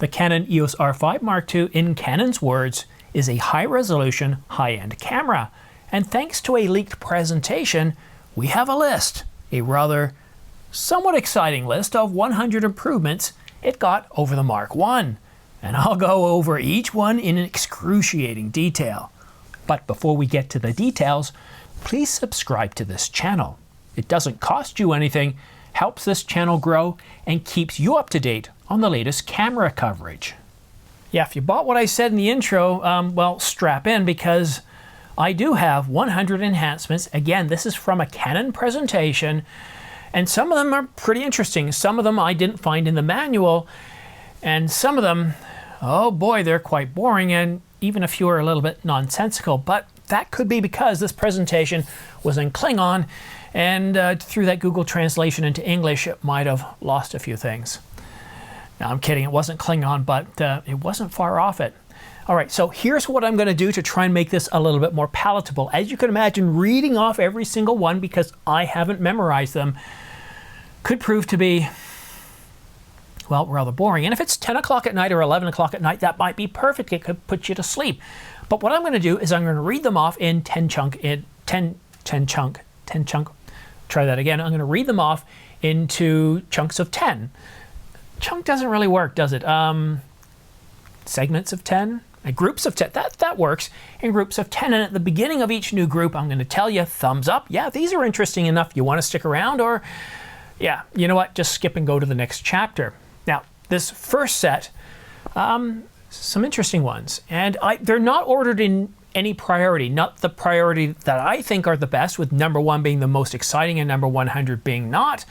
The Canon EOS R5 Mark II, in Canon's words, is a high-resolution, high-end camera. And thanks to a leaked presentation, we have a list, a rather somewhat exciting list of 100 improvements it got over the Mark I. And I'll go over each one in excruciating detail. But before we get to the details, please subscribe to this channel. It doesn't cost you anything, helps this channel grow, and keeps you up to date on the latest camera coverage. Yeah, if you bought what I said in the intro, well, strap in, because I do have 100 enhancements. Again, this is from a Canon presentation, and some of them are pretty interesting. Some of them I didn't find in the manual, and some of them, oh boy, they're quite boring, and even a few are a little bit nonsensical. But that could be because this presentation was in Klingon, and through that Google translation into English, it might have lost a few things. No, I'm kidding, it wasn't Klingon, but it wasn't far off it. All right, so here's what I'm gonna do to try and make this a little bit more palatable. As you can imagine, reading off every single one, because I haven't memorized them, could prove to be, well, rather boring. And if it's 10 o'clock at night or 11 o'clock at night, that might be perfect. It could put you to sleep. But what I'm gonna do is I'm gonna read them off in 10 chunk. Try that again. I'm gonna read them off into chunks of 10. Chunk doesn't really work, does it? Segments of 10, groups of 10, that works, in groups of 10. And at the beginning of each new group, I'm gonna tell you, thumbs up, yeah, these are interesting enough, you wanna stick around, or yeah, you know what, just skip and go to the next chapter. Now, this first set, some interesting ones, and they're not ordered in any priority, not the priority that I think are the best, with number 1 being the most exciting and number 100 being not.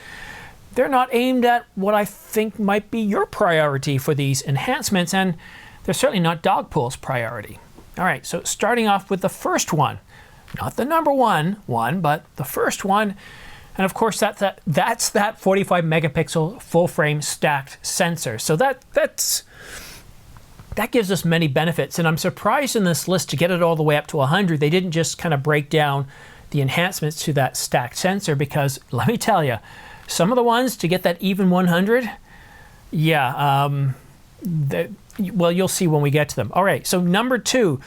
They're not aimed at what I think might be your priority for these enhancements, and they're certainly not Dogpool's priority. All right, so starting off with the first one, not the number one, but the first one, and of course that's that 45 megapixel full frame stacked sensor. So that gives us many benefits, and I'm surprised in this list to get it all the way up to 100. They didn't just kind of break down the enhancements to that stacked sensor, because let me tell you, some of the ones to get that even 100, yeah, well, you'll see when we get to them. All right, so number 2,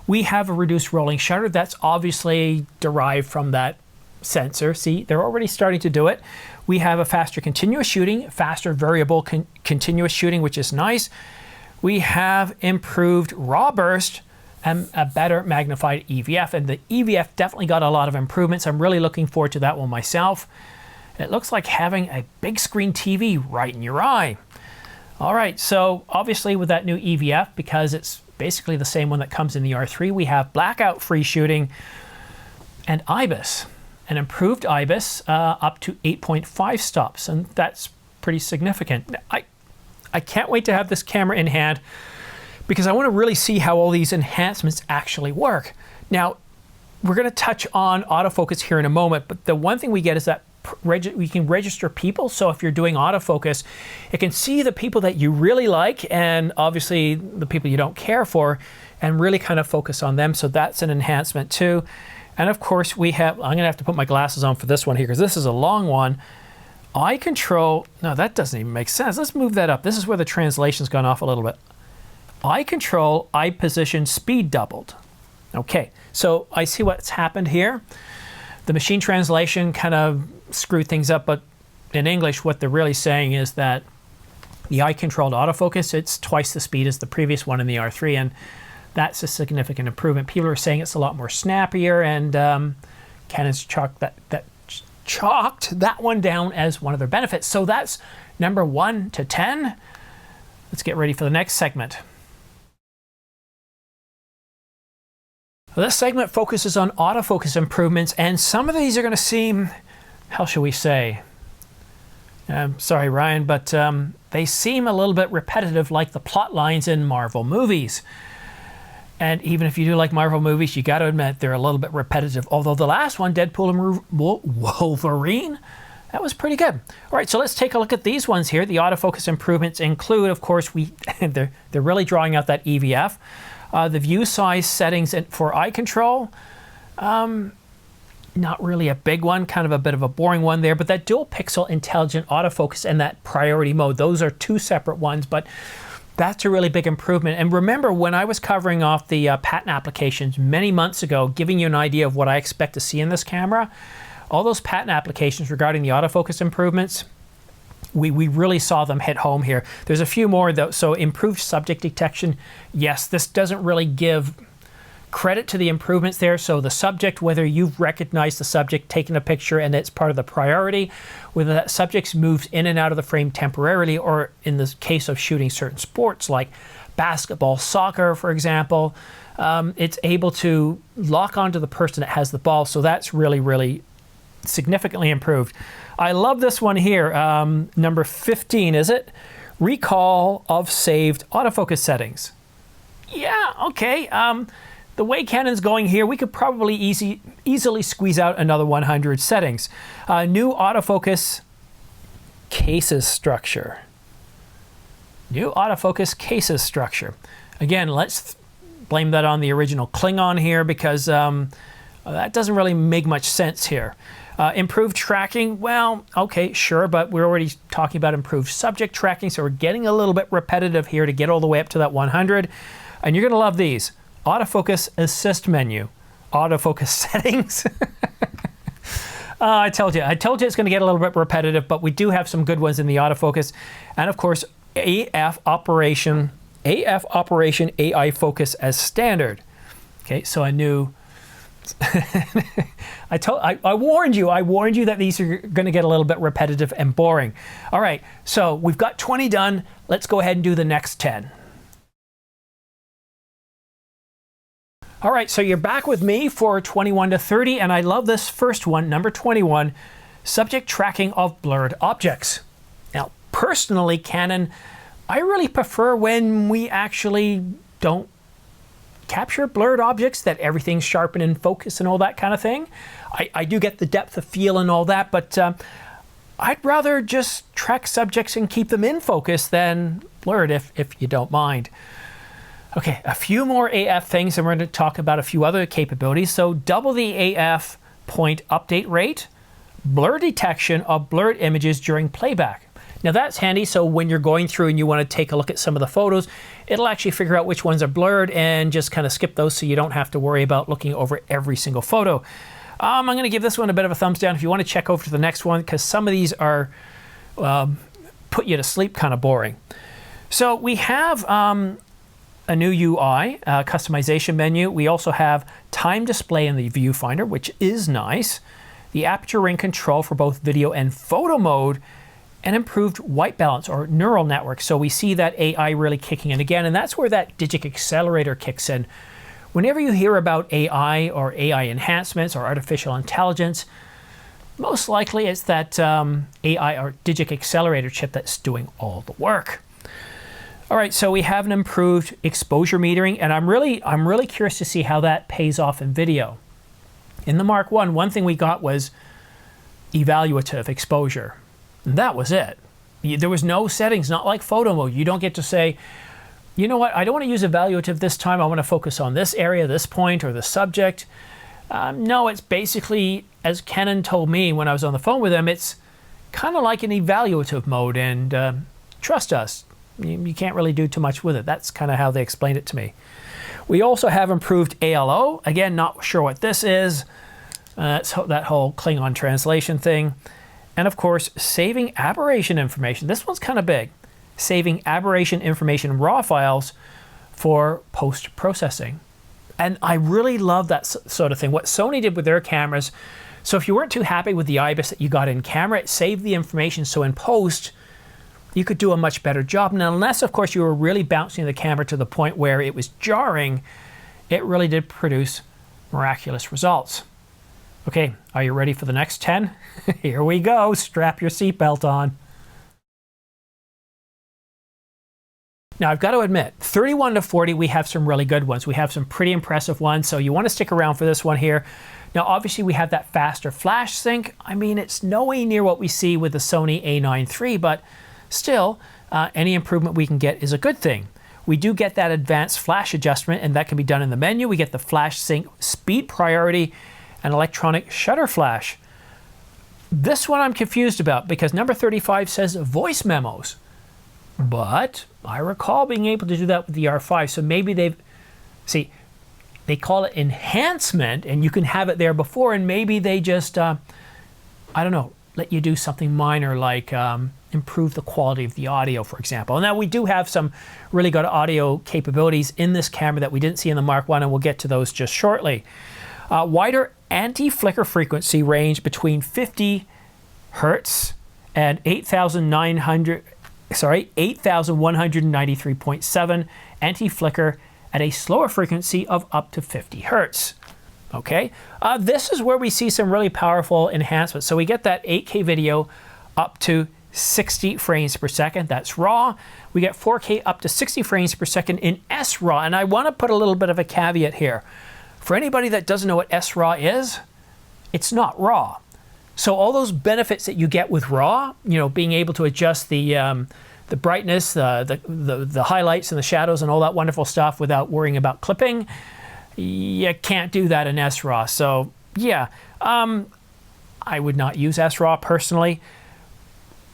we have a reduced rolling shutter. That's obviously derived from that sensor. See, they're already starting to do it. We have a faster continuous shooting, faster variable continuous shooting, which is nice. We have improved raw burst and a better magnified EVF, and the EVF definitely got a lot of improvements. I'm really looking forward to that one myself. It looks like having a big screen TV right in your eye. All right, so obviously with that new EVF, because it's basically the same one that comes in the R3, we have blackout free shooting and IBIS, an improved IBIS up to 8.5 stops, and that's pretty significant. I can't wait to have this camera in hand, because I want to really see how all these enhancements actually work. Now, we're going to touch on autofocus here in a moment, but the one thing we get is that we can register people. So if you're doing autofocus, it can see the people that you really like, and obviously the people you don't care for, and really kind of focus on them. So that's an enhancement too. And of course we have, I'm gonna have to put my glasses on for this one here, because this is a long one. Eye control, no, that doesn't even make sense. Let's move that up. This is where the translation's gone off a little bit. Eye control, eye position, speed doubled. Okay, so I see what's happened here. The machine translation kind of screwed things up, but in English, what they're really saying is that the eye-controlled autofocus, it's twice the speed as the previous one in the R3, and that's a significant improvement. People are saying it's a lot more snappier, and Canon's chalked that one down as one of their benefits. So that's number 1 to 10. Let's get ready for the next segment. Well, this segment focuses on autofocus improvements, and some of these are going to seem, how shall we say, sorry Ryan, but they seem a little bit repetitive, like the plot lines in Marvel movies. And even if you do like Marvel movies, you got to admit they're a little bit repetitive. Although the last one, Deadpool and Wolverine, that was pretty good. All right, so let's take a look at these ones here. The autofocus improvements include, of course, they're really drawing out that EVF. The view size settings for eye control, not really a big one, kind of a bit of a boring one there, but that dual pixel intelligent autofocus and that priority mode, those are 2 separate ones, but That's a really big improvement. And remember, when I was covering off the patent applications many months ago, giving you an idea of what I expect to see in this camera, all those patent applications regarding the autofocus improvements, we really saw them hit home here. There's a few more though. So improved subject detection. Yes, this doesn't really give credit to the improvements there. So the subject, whether you've recognized the subject, taken a picture, and it's part of the priority, whether that subject moves in and out of the frame temporarily, or in the case of shooting certain sports like basketball, soccer, for example, it's able to lock onto the person that has the ball. So that's really, really significantly improved. I love this one here. Number 15, is it? Recall of saved autofocus settings. Yeah, okay. The way Canon's going here, we could probably easily squeeze out another 100 settings. New autofocus cases structure. New autofocus cases structure. Again, let's blame that on the original Klingon here, because that doesn't really make much sense here. Improved tracking, well, okay, sure, but we're already talking about improved subject tracking, so we're getting a little bit repetitive here to get all the way up to that 100. And you're gonna love these. Autofocus assist menu, autofocus settings. I told you it's gonna get a little bit repetitive, but we do have some good ones in the autofocus. And of course, AF operation AI focus as standard. Okay, so a new, I warned you that these are gonna get a little bit repetitive and boring. All right, so we've got 20 done. Let's go ahead and do the next 10. All right, so you're back with me for 21 to 30, and I love this first one, number 21, subject tracking of blurred objects. Now, personally, Canon, I really prefer when we actually don't capture blurred objects, that everything's sharp and in focus and all that kind of thing. I do get the depth of field and all that, but I'd rather just track subjects and keep them in focus than blurred, if you don't mind. Okay, a few more AF things, and we're going to talk about a few other capabilities. So double the AF point update rate, blur detection of blurred images during playback. Now that's handy, so when you're going through and you want to take a look at some of the photos, it'll actually figure out which ones are blurred and just kind of skip those so you don't have to worry about looking over every single photo. I'm going to give this one a bit of a thumbs down if you want to check over to the next one, because some of these are put you to sleep kind of boring. So we have a new UI, customization menu. We also have time display in the viewfinder, which is nice. The aperture ring control for both video and photo mode, and improved white balance or neural network. So we see that AI really kicking in again, and that's where that Digic Accelerator kicks in. Whenever you hear about AI or AI enhancements or artificial intelligence, most likely it's that AI or Digic Accelerator chip that's doing all the work. All right, so we have an improved exposure metering, and I'm really curious to see how that pays off in video. In the Mark I, one thing we got was evaluative exposure, and that was it. There was no settings, not like photo mode. You don't get to say, you know what, I don't want to use evaluative this time. I want to focus on this area, this point, or the subject. No, it's basically, as Canon told me when I was on the phone with him, it's kind of like an evaluative mode, and trust us, you can't really do too much with it. That's kind of how they explained it to me. We also have improved ALO. Again, not sure what this is. That's that whole Klingon translation thing. And of course, saving aberration information. This one's kind of big. Saving aberration information raw files for post-processing. And I really love that sort of thing. What Sony did with their cameras. So if you weren't too happy with the IBIS that you got in camera, it saved the information. So in post, you could do a much better job. Now, unless, of course, you were really bouncing the camera to the point where it was jarring, it really did produce miraculous results. Okay, are you ready for the next 10? Here we go. Strap your seatbelt on. Now, I've got to admit, 31 to 40, we have some really good ones. We have some pretty impressive ones, so you want to stick around for this one here. Now, obviously, we have that faster flash sync. I mean, it's nowhere near what we see with the Sony A9 III, but still, any improvement we can get is a good thing. We do get that advanced flash adjustment, and that can be done in the menu. We get the flash sync speed priority and electronic shutter flash. This one I'm confused about because number 35 says voice memos. But I recall being able to do that with the R5. So maybe see, they call it enhancement, and you can have it there before, and maybe they just, I don't know, let you do something minor like improve the quality of the audio, for example. Now, we do have some really good audio capabilities in this camera that we didn't see in the Mark I, and we'll get to those just shortly. Wider anti-flicker frequency range between 50 hertz and 8,193.7 anti-flicker at a slower frequency of up to 50 hertz. Okay, this is where we see some really powerful enhancements. So we get that 8K video up to 60 frames per second. That's RAW. We get 4K up to 60 frames per second in SRAW. And I want to put a little bit of a caveat here. For anybody that doesn't know what SRAW is, it's not RAW. So all those benefits that you get with RAW, you know, being able to adjust the brightness, the highlights and the shadows and all that wonderful stuff without worrying about clipping, you can't do that in SRAW. So yeah, I would not use SRAW personally.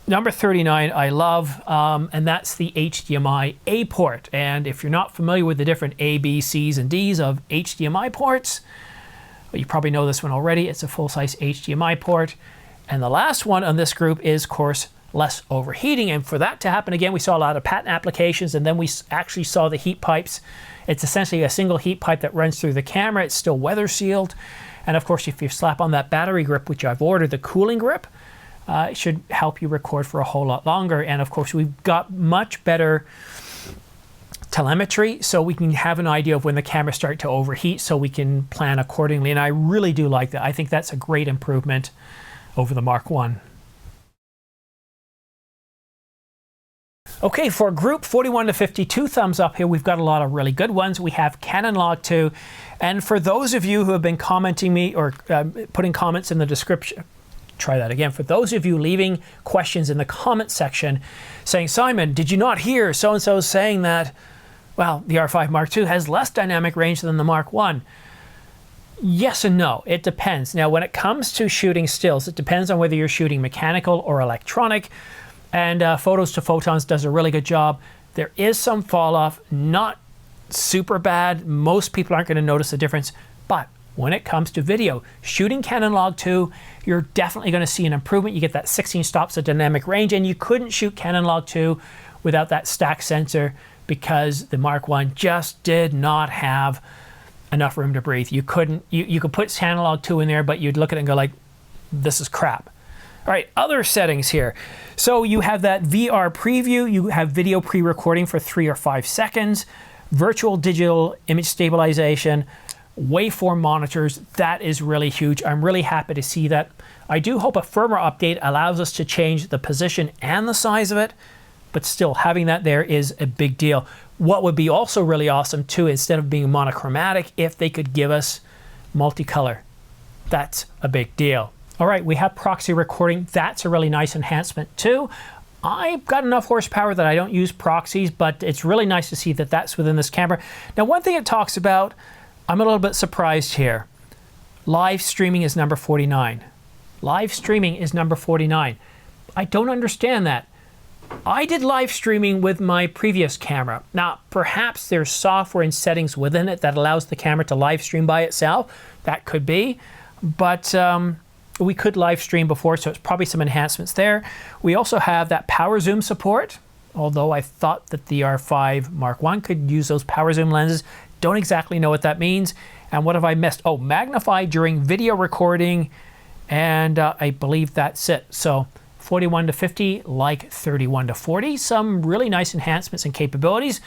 Number 39 I love, and that's the HDMI A port. And if you're not familiar with the different A, B, C's, and D's of HDMI ports, well, you probably know this one already. It's a full-size HDMI port. And the last one on this group is, of course, less overheating. And for that to happen, again, we saw a lot of patent applications, and then we actually saw the heat pipes. It's essentially a single heat pipe that runs through the camera. It's still weather sealed. And of course, if you slap on that battery grip, which I've ordered, the cooling grip, it should help you record for a whole lot longer. And of course, we've got much better telemetry, so we can have an idea of when the cameras start to overheat, so we can plan accordingly. And I really do like that. I think that's a great improvement over the Mark I. Okay, for group 41 to 52 thumbs up here, we've got a lot of really good ones. We have Canon Log 2. And for those of you who have been commenting me or putting comments in the description, try that again. For those of you leaving questions in the comment section saying, Simon, did you not hear so-and-so saying that, well, the R5 Mark II has less dynamic range than the Mark I? Yes and no. It depends. Now, when it comes to shooting stills, it depends on whether you're shooting mechanical or electronic. And Photos to Photons does a really good job. There is some fall off, not super bad. Most people aren't going to notice the difference. But when it comes to video, shooting Canon Log 2, you're definitely going to see an improvement. You get that 16 stops of dynamic range, and you couldn't shoot Canon Log 2 without that stack sensor because the Mark I just did not have enough room to breathe. You couldn't, you could put Canon Log 2 in there, but you'd look at it and go like, this is crap. All right, other settings here. So you have that VR preview, you have video pre-recording for 3 or 5 seconds, virtual digital image stabilization, waveform monitors. That is really huge. I'm really happy to see that. I do hope a firmware update allows us to change the position and the size of it, but still having that there is a big deal. What would be also really awesome too, instead of being monochromatic, if they could give us multicolor. That's a big deal. All right, we have proxy recording. That's a really nice enhancement too. I've got enough horsepower that I don't use proxies, but it's really nice to see that that's within this camera. Now, one thing it talks about, I'm a little bit surprised here. Live streaming is number 49. Live streaming is number 49. I don't understand that. I did live streaming with my previous camera. Now, perhaps there's software and settings within it that allows the camera to live stream by itself. That could be, but we could live stream before, so it's probably some enhancements there. We also have that power zoom support, although I thought that the R5 Mark I could use those power zoom lenses. Don't exactly know what that means. And what have I missed? Oh, magnify during video recording, and I believe that's it. So 41 to 50, like 31 to 40, some really nice enhancements and capabilities.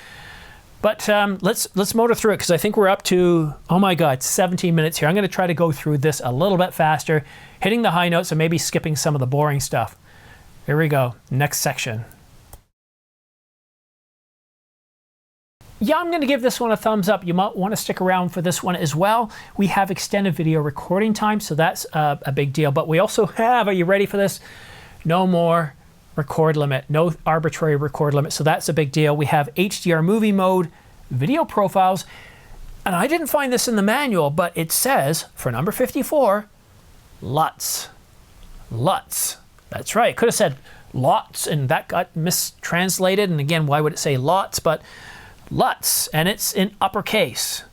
But let's motor through it, because I think we're up to, oh my God, 17 minutes here. I'm going to try to go through this a little bit faster, hitting the high notes and maybe skipping some of the boring stuff. Here we go, next section. Yeah, I'm going to give this one a thumbs up. You might want to stick around for this one as well. We have extended video recording time, so that's a big deal. But we also have, are you ready for this? No more record limit, no arbitrary record limit. So that's a big deal. We have HDR movie mode, video profiles, and I didn't find this in the manual, but it says for number 54, LUTs. LUTs. That's right. Could have said lots, and that got mistranslated. And again, why would it say lots? But LUTs, and it's in uppercase,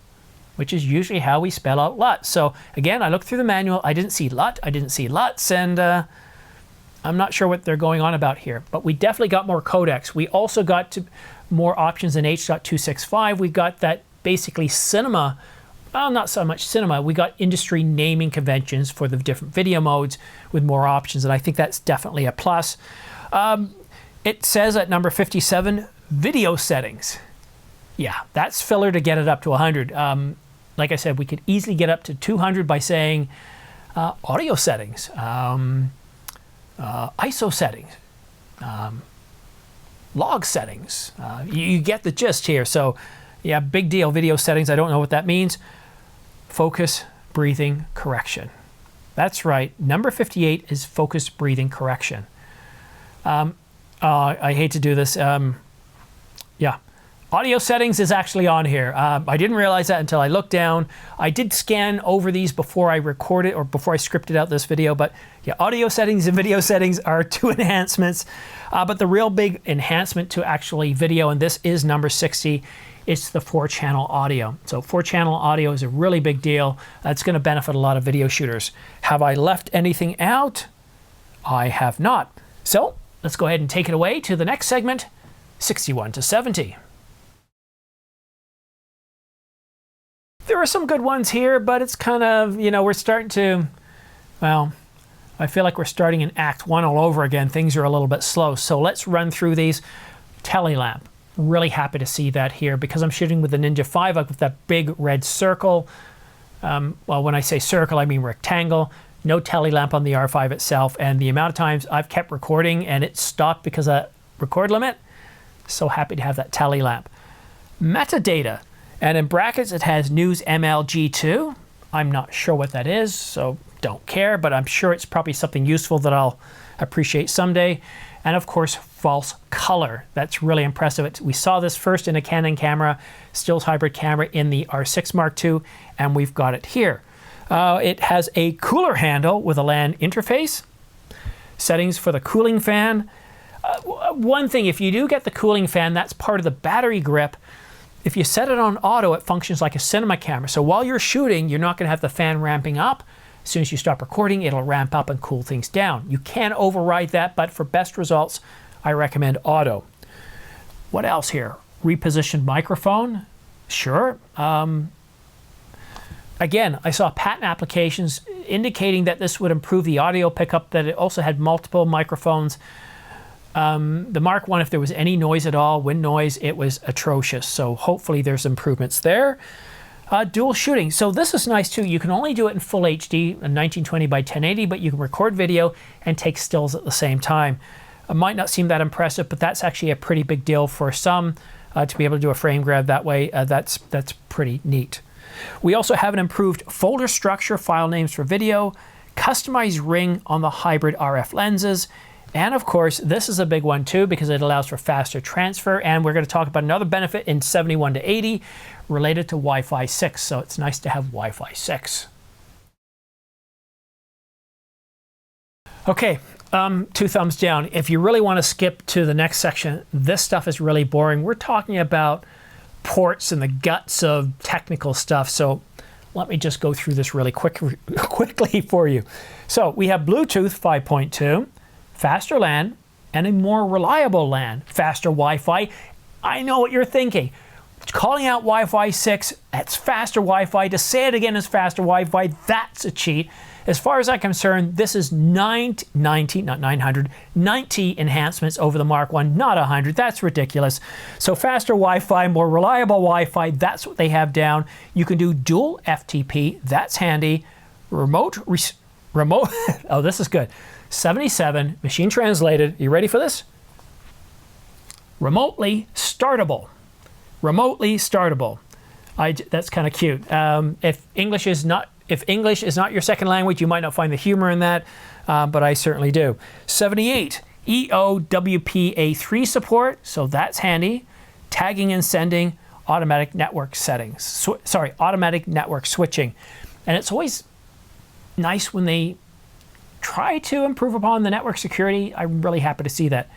which is usually how we spell out LUT. So again, I looked through the manual, I didn't see LUT, I didn't see LUTs, and I'm not sure what they're going on about here. But we definitely got more codecs. We also got to more options in H.265. We got that basically cinema, well, not so much cinema, we got industry naming conventions for the different video modes with more options, and I think that's definitely a plus. It says at number 57, video settings. Yeah, that's filler to get it up to 100. Like I said, we could easily get up to 200 by saying audio settings, ISO settings, log settings. You get the gist here. So yeah, big deal, video settings. I don't know what that means. Focus, breathing, correction. That's right. Number 58 is focus, breathing, correction. I hate to do this. Yeah. Audio settings is actually on here. I didn't realize that until I looked down. I did scan over these before I recorded or before I scripted out this video, but yeah, audio settings and video settings are two enhancements. But the real big enhancement to actually video, and this is number 60, it's the 4-channel audio. So 4-channel audio is a really big deal. It's going to benefit a lot of video shooters. Have I left anything out? I have not. So let's go ahead and take it away to the next segment, 61 to 70. There are some good ones here, but it's kind of, you know, we're starting to, well, I feel like we're starting in Act 1 all over again. Things are a little bit slow. So let's run through these. Telelamp. Really happy to see that here because I'm shooting with the Ninja 5 with that big red circle. Well, when I say circle, I mean rectangle. No telelamp on the R5 itself. And the amount of times I've kept recording and it stopped because of record limit. So happy to have that telelamp. Metadata. And in brackets, it has News MLG2. I'm not sure what that is, so don't care, but I'm sure it's probably something useful that I'll appreciate someday. And of course, false color. That's really impressive. We saw this first in a Canon camera, stills hybrid camera in the R6 Mark II, and we've got it here. It has a cooler handle with a LAN interface. Settings for the cooling fan. One thing, if you do get the cooling fan, that's part of the battery grip. If you set it on auto, it functions like a cinema camera. So while you're shooting, you're not going to have the fan ramping up. As soon as you stop recording, it'll ramp up and cool things down. You can override that, but for best results, I recommend auto. What else here? Repositioned microphone. Sure. Again, I saw patent applications indicating that this would improve the audio pickup, that it also had multiple microphones. The Mark I, if there was any noise at all, wind noise, it was atrocious. So hopefully there's improvements there. Dual shooting. So this is nice too. You can only do it in full HD, 1920 by 1080, but you can record video and take stills at the same time. It might not seem that impressive, but that's actually a pretty big deal for some to be able to do a frame grab that way. That's pretty neat. We also have an improved folder structure, file names for video, customized ring on the hybrid RF lenses, and of course, this is a big one too because it allows for faster transfer, and we're going to talk about another benefit in 71 to 80 related to Wi-Fi 6, so it's nice to have Wi-Fi 6. Okay, 2 thumbs down. If you really want to skip to the next section, this stuff is really boring. We're talking about ports and the guts of technical stuff, so let me just go through this really quickly for you. So we have Bluetooth 5.2, faster LAN, and a more reliable LAN, faster Wi-Fi. I know what you're thinking. Calling out Wi-Fi 6, that's faster Wi-Fi. To say it again as faster Wi-Fi, that's a cheat. As far as I'm concerned, this is 90 enhancements over the Mark I, not 100. That's ridiculous. So faster Wi-Fi, more reliable Wi-Fi, that's what they have down. You can do dual FTP, that's handy. Remote, oh, this is good. 77, machine translated. You ready for this? Remotely startable. Remotely startable. That's kind of cute. If English is not your second language, you might not find the humor in that, but I certainly do. 78, EOWPA3 support, so that's handy. Tagging and sending, automatic network settings. Automatic network switching. And it's always nice when they try to improve upon the network security. I'm really happy to see that.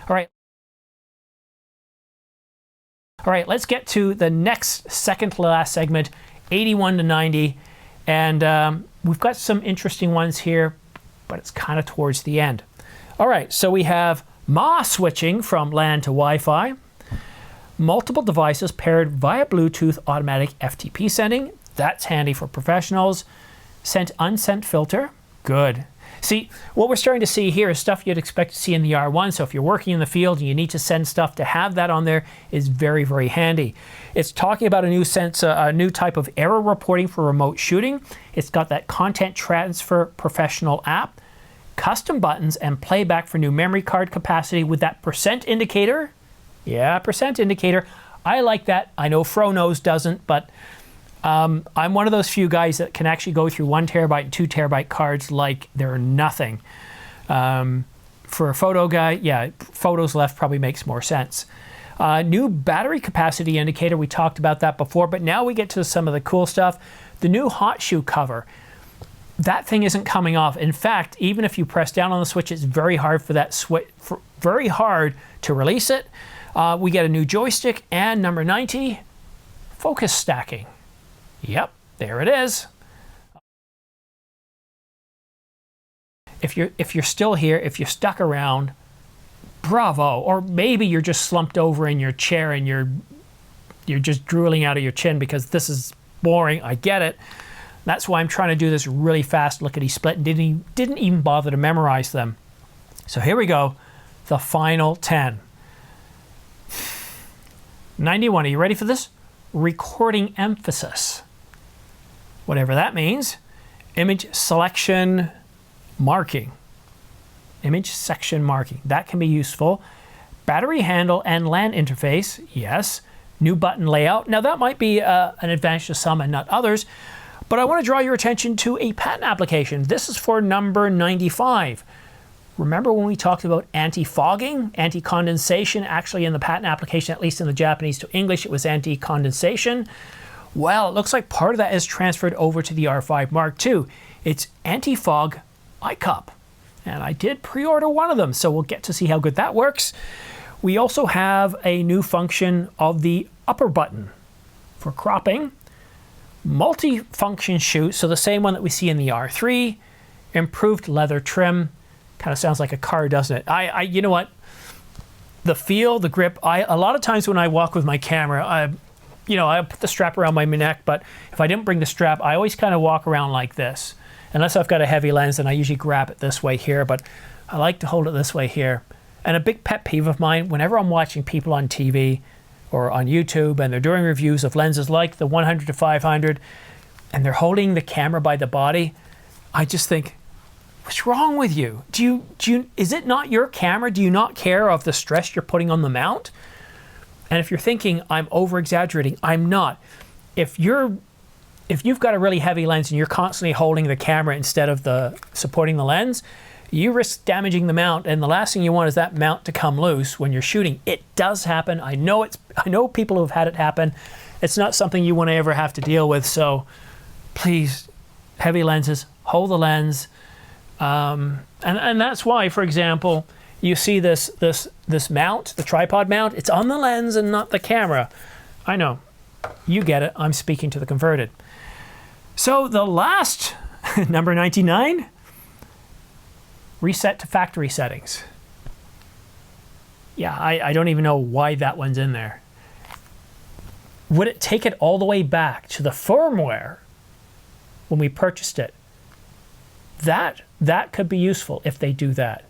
All right. All right, let's get to the next second to last segment, 81 to 90. And we've got some interesting ones here, but it's kind of towards the end. All right, so we have MA switching from LAN to Wi-Fi, multiple devices paired via Bluetooth automatic FTP sending. That's handy for professionals. Sent unsent filter, good. See, what we're starting to see here is stuff you'd expect to see in the R1. So if you're working in the field and you need to send stuff, to have that on there is very, very handy. It's talking about a new type of error reporting for remote shooting. It's got that content transfer professional app, custom buttons, and playback for new memory card capacity with that percent indicator. Yeah, percent indicator. I like that. I know Fronos doesn't, but I'm one of those few guys that can actually go through 1 terabyte and 2 terabyte cards like they're nothing. For a photo guy, yeah, photos left probably makes more sense. New battery capacity indicator, we talked about that before, but now we get to some of the cool stuff. The new hot shoe cover. That thing isn't coming off. In fact, even if you press down on the switch, it's very hard for that very hard to release it. We get a new joystick and number 90, focus stacking. Yep, there it is. If you're still here, if you're stuck around, bravo. Or maybe you're just slumped over in your chair and you're just drooling out of your chin because this is boring. I get it. That's why I'm trying to do this really fast lickety-split and didn't even bother to memorize them. So here we go, the final 10. 91, are you ready for this? Recording emphasis. Whatever that means. Image selection marking. Image section marking. That can be useful. Battery handle and LAN interface. Yes. New button layout. Now that might be an advantage to some and not others, but I want to draw your attention to a patent application. This is for number 95. Remember when we talked about anti-fogging, anti-condensation? Actually in the patent application, at least in the Japanese to English, it was anti-condensation. Well, it looks like part of that is transferred over to the R5 Mark II. It's anti-fog eye cup. And I did pre-order one of them, so we'll get to see how good that works. We also have a new function of the upper button for cropping. Multi-function shoot, so the same one that we see in the R3. Improved leather trim. Kind of sounds like a car, doesn't it? You know what? The feel, the grip, a lot of times when I walk with my camera, I put the strap around my neck, but if I didn't bring the strap, I always kind of walk around like this. Unless I've got a heavy lens, then I usually grab it this way here, but I like to hold it this way here. And a big pet peeve of mine, whenever I'm watching people on TV or on YouTube and they're doing reviews of lenses like the 100 to 500 and they're holding the camera by the body, I just think, what's wrong with you? Is it not your camera? Do you not care of the stress you're putting on the mount? And if you're thinking I'm over exaggerating, I'm not. If you've got a really heavy lens and you're constantly holding the camera instead of supporting the lens, you risk damaging the mount, and the last thing you want is that mount to come loose when you're shooting. It does happen. I know people who have had it happen. It's not something you want to ever have to deal with. So please, heavy lenses, hold the lens. And that's why, for example, you see this mount, the tripod mount, it's on the lens and not the camera. I know, you get it. I'm speaking to the converted. So the last, number 99, reset to factory settings. Yeah, I don't even know why that one's in there. Would it take it all the way back to the firmware when we purchased it? That could be useful if they do that.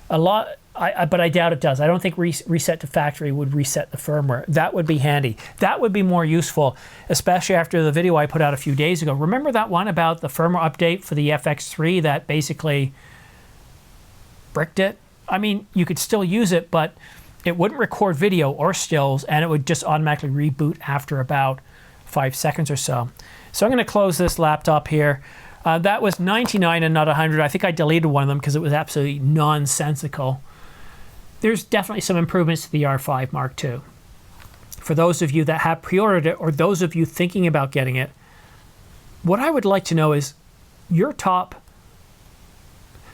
But I doubt it does. I don't think reset to factory would reset the firmware. That would be handy. That would be more useful, especially after the video I put out a few days ago. Remember that one about the firmware update for the FX3 that basically bricked it? I mean, you could still use it, but it wouldn't record video or stills, and it would just automatically reboot after about 5 seconds or so. So I'm going to close this laptop here. That was 99 and not 100. I think I deleted one of them because it was absolutely nonsensical. There's definitely some improvements to the R5 Mark II. For those of you that have pre-ordered it, or those of you thinking about getting it, what I would like to know is your top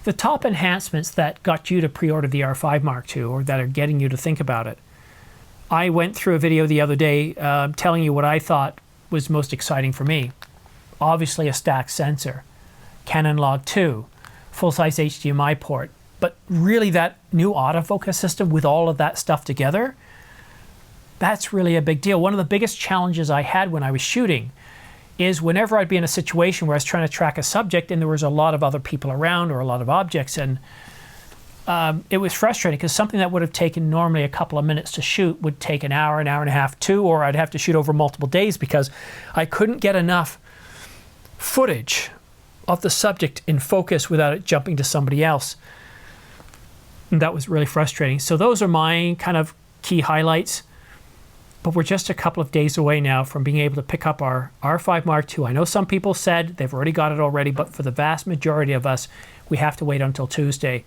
The top enhancements that got you to pre-order the R5 Mark II, or that are getting you to think about it. I went through a video the other day telling you what I thought was most exciting for me. Obviously a stacked sensor, Canon Log 2, full-size HDMI port, but really that new autofocus system with all of that stuff together, that's really a big deal. One of the biggest challenges I had when I was shooting is whenever I'd be in a situation where I was trying to track a subject and there was a lot of other people around or a lot of objects, and it was frustrating because something that would have taken normally a couple of minutes to shoot would take an hour and a half, 2, or I'd have to shoot over multiple days because I couldn't get enough footage of the subject in focus without it jumping to somebody else. And that was really frustrating. So those are my kind of key highlights. But we're just a couple of days away now from being able to pick up our R5 Mark II. I know some people said they've already got it already, but for the vast majority of us, we have to wait until Tuesday.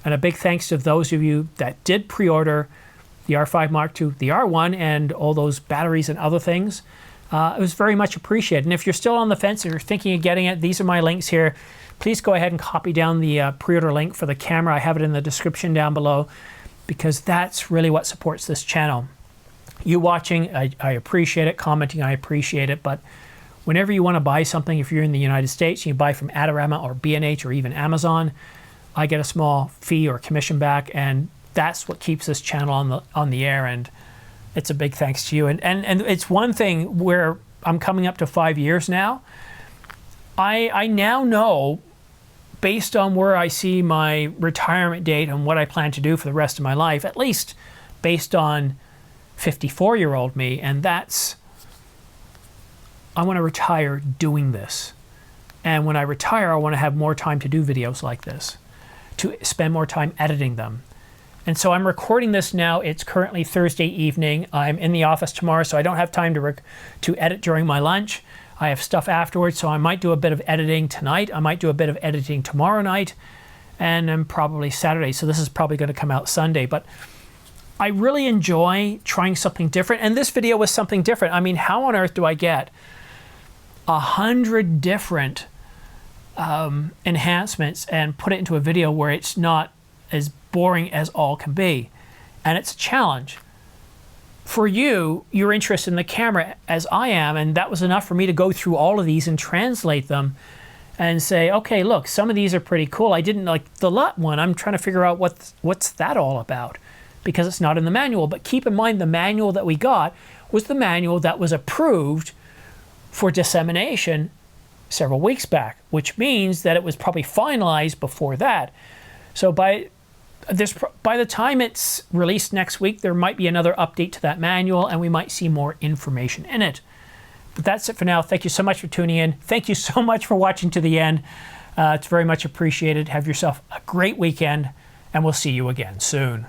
And a big thanks to those of you that did pre-order the R5 Mark II, the R1, and all those batteries and other things. It was very much appreciated. And if you're still on the fence or you're thinking of getting it, these are my links here. Please go ahead and copy down the pre-order link for the camera. I have it in the description down below because that's really what supports this channel. You watching, I appreciate it. Commenting, I appreciate it. But whenever you want to buy something, if you're in the United States, you buy from Adorama or B&H or even Amazon, I get a small fee or commission back, and that's what keeps this channel on the air. And it's a big thanks to you. And it's one thing where I'm coming up to 5 years now. I now know, based on where I see my retirement date and what I plan to do for the rest of my life, at least based on 54-year-old me, and that's, I want to retire doing this. And when I retire, I want to have more time to do videos like this, to spend more time editing them. And so I'm recording this now. It's currently Thursday evening. I'm in the office tomorrow, so I don't have time to edit during my lunch. I have stuff afterwards, so I might do a bit of editing tonight. I might do a bit of editing tomorrow night, and then probably Saturday. So this is probably going to come out Sunday. But I really enjoy trying something different, and this video was something different. I mean, how on earth do I get 100 different enhancements and put it into a video where it's not as boring as all can be? And it's a challenge. For you, you're interested in the camera as I am, and that was enough for me to go through all of these and translate them and say, okay, look, some of these are pretty cool. I didn't like the LUT one. I'm trying to figure out what's that all about, because it's not in the manual. But keep in mind, the manual that we got was the manual that was approved for dissemination several weeks back, which means that it was probably finalized before that. So by the time it's released next week, there might be another update to that manual, and we might see more information in it. But that's it for now. Thank you so much for tuning in. Thank you so much for watching to the end. It's very much appreciated. Have yourself a great weekend, and we'll see you again soon.